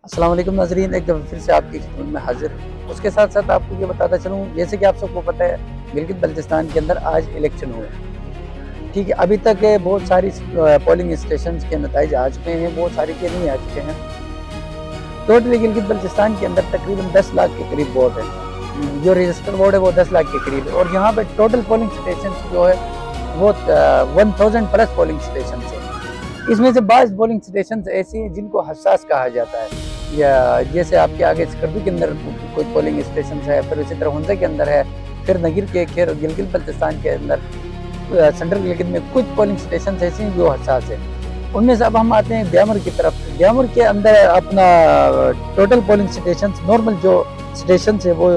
अस्सलाम वालेकुम नाज़रीन, एक दफ़ा फिर से आपकी खिदमत में हाजिर। उसके साथ साथ आपको ये बताता चलूँ, जैसे कि आप सबको पता है गिलगित बल्तिस्तान के अंदर आज इलेक्शन हुए, ठीक है। अभी तक बहुत सारी पोलिंग स्टेशन के नतीजे आ चुके हैं, बहुत सारी के नहीं आ चुके हैं। टोटली गिलगित बल्तिस्तान के अंदर तकरीबन 10 लाख के करीब वोट है। जो रजिस्टर्ड वोट है वो 10 लाख के करीब है, और यहाँ पे टोटल पोलिंग स्टेशन जो है वो 1000 प्लस पोलिंग स्टेशन है। इसमें से 22 पोलिंग स्टेशन ऐसी हैं जिनको हसास कहा जाता है, या जैसे आपके आगे स्कर्दू के अंदर कोई पोलिंग स्टेशन है, फिर इसी तरह हुंजा के अंदर है, फिर नगीर के खैर गिलगित बल्तिस्तान के अंदर सेंट्रल गिलगित में कुछ पोलिंग स्टेशन ऐसे हैं जो हसास है। उनमें से अब हम आते हैं ग्यामर की तरफ। ग्यामर के अंदर अपना टोटल पोलिंग स्टेशन नॉर्मल जो स्टेशन है वो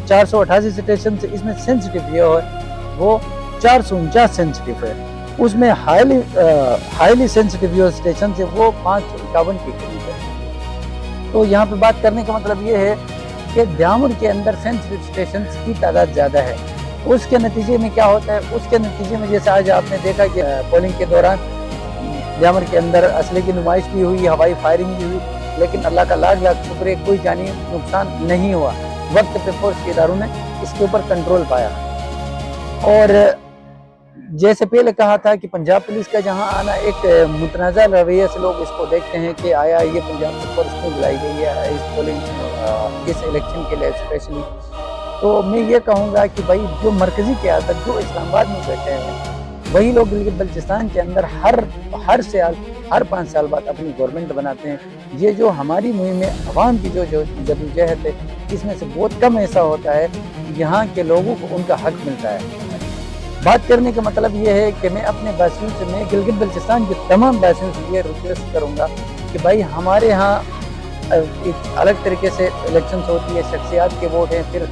488 स्टेशन है। इसमें सेंसिटिव ये है वो 449 सेंसिटिव है। उसमें हाईली सेंसिटिव जो स्टेशन है वो 551 के करीब है। तो यहाँ पे बात करने का मतलब ये है कि ग्यामर के अंदर सेंसिटिव स्टेशन की तादाद ज़्यादा है। उसके नतीजे में क्या होता है, उसके नतीजे में जैसे आज आपने देखा कि पोलिंग के दौरान ग्यामर के अंदर असले की नुमाइश भी हुई, हवाई फायरिंग भी हुई, लेकिन अल्लाह का लाख लाख शुक्र है कोई जानी नुकसान नहीं हुआ। वक्त पे फोर्स के इदारों ने इसके ऊपर कंट्रोल पाया। और जैसे पहले कहा था कि पंजाब पुलिस का जहां आना एक मुतनाज़ा रवैये से लोग इसको देखते हैं कि आया ये पंजाब से फोर्स क्यों बुलाई गई है इस पोलिंग इस इलेक्शन के लिए स्पेशली। तो मैं ये कहूँगा कि भाई जो मरकज़ी क़यादत जो इस्लामाबाद में बैठे हैं वही लोग गिलगित बल्तिस्तान के अंदर हर साल हर 5 साल बाद अपनी गवर्नमेंट बनाते हैं। ये जो हमारी मुहिम में अवाम की जो जदोजहद है, इसमें से बहुत कम ऐसा होता है कि यहाँ के लोगों को उनका हक मिलता है। बात करने का मतलब ये है कि मैं अपने बासियों से, मैं गिलगित बल्तिस्तान के तमाम बासियों से ये रिक्वेस्ट करूँगा कि भाई हमारे यहाँ एक अलग तरीके से इलेक्शन होती है, शख्सियात के वोट हैं, फिर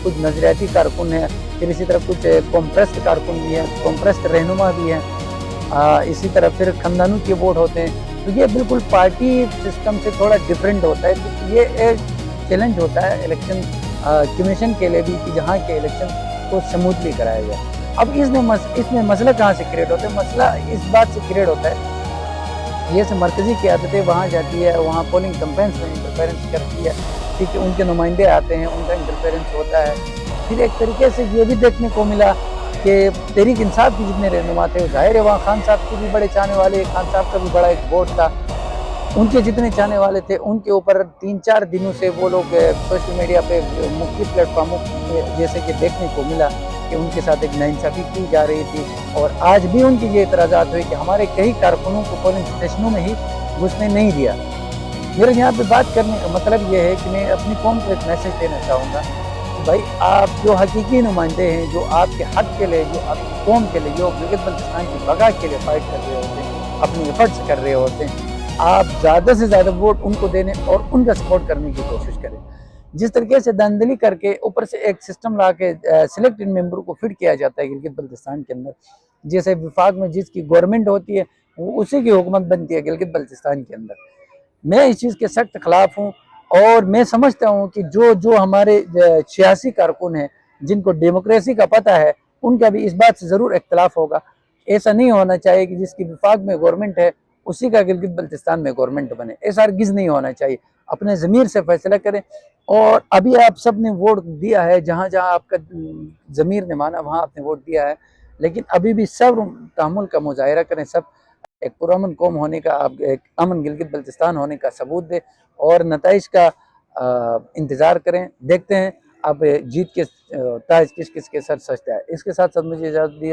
कुछ नजरियाती कारकुन हैं, फिर इसी तरह कुछ कॉम्प्रेस्ड कारकुन भी हैं, कॉम्प्रेस्ड रहनुमा भी हैं, इसी तरह फिर खानदानों के वोट होते हैं। तो ये बिल्कुल पार्टी सिस्टम से थोड़ा डिफरेंट होता है। तो ये एक चैलेंज होता है इलेक्शन कमीशन के लिए भी कि जहाँ के इलेक्शन को स्मूथली कराया जाए। अब इसमें मसला कहाँ से क्रिएट होता है? मसला इस बात से क्रिएट होता है, जैसे मरकज़ी क़यादतें वहाँ जाती है, वहाँ पोलिंग कैंपेन्स में इंटरफेरेंस करती है, ठीक है, उनके नुमाइंदे आते हैं, उनका इंटरफेरेंस होता है। फिर एक तरीके से ये भी देखने को मिला कि तहरीक इंसाफ के जितने रहनुमा थे, ज़ाहिर है वहाँ खान साहब के भी बड़े चाहने वाले, खान साहब का भी बड़ा एक वोट था, उनके जितने चाहने वाले थे उनके ऊपर 3-4 दिनों से वो लोग सोशल मीडिया पे मुख्तलिफ प्लेटफार्मों जैसे कि देखने को मिला कि उनके साथ एक नाइंसाफ़ी की जा रही थी। और आज भी उनकी ये एतराज़ात हुए कि हमारे कई कारकुनों को पोलिंग स्टेशनों में ही घुसने नहीं दिया। मेरा यहाँ पे बात करने का मतलब ये है कि मैं अपनी कौम को एक मैसेज देना चाहूँगा कि भाई आप जो हकीकी नुमाइंदे हैं, जो आपके हक के लिए, जो आपकी कौम के लिए, जो गिलगित बल्तिस्तान की बका के लिए फाइट कर रहे होते हैं, अपनी एफर्ट्स कर रहे होते हैं, आप ज़्यादा से ज़्यादा वोट उनको देने और उनका सपोर्ट करने की कोशिश करें। जिस तरीके से धांधली करके ऊपर से एक सिस्टम ला के सिलेक्टेड मेंबर को फिट किया जाता है गिलगित बल्तिस्तान के अंदर, जैसे विफाक में जिसकी गवर्नमेंट होती है वो उसी की हुकूमत बनती है गिलगित बल्तिस्तान के अंदर। मैं इस चीज़ के सख्त खिलाफ हूँ, और मैं समझता हूँ कि जो हमारे सियासी कारकुन हैं जिनको डेमोक्रेसी का पता है, उनका भी इस बात से ज़रूर इख्तलाफ होगा। ऐसा नहीं होना चाहिए कि जिसकी विफाक में गवर्नमेंट है उसी का गिलगित बल्तिस्तान में गवर्नमेंट बने, ऐसा हरगिज़ नहीं होना चाहिए। अपने ज़मीर से फैसला करें। और अभी आप सब ने वोट दिया है, जहाँ जहाँ आपका ज़मीर ने माना वहाँ आपने वोट दिया है, लेकिन अभी भी सब्र तहम्मुल का मुजाहिरा करें। सब एक पुरअमन कौम होने का, आप एक अमन गिलगित बल्तिस्तान होने का सबूत दें और नताइज का इंतज़ार करें। देखते हैं अब जीत के ताज किस किस के सर सजता है। इसके साथ साथ मुझे इजाज़त दी।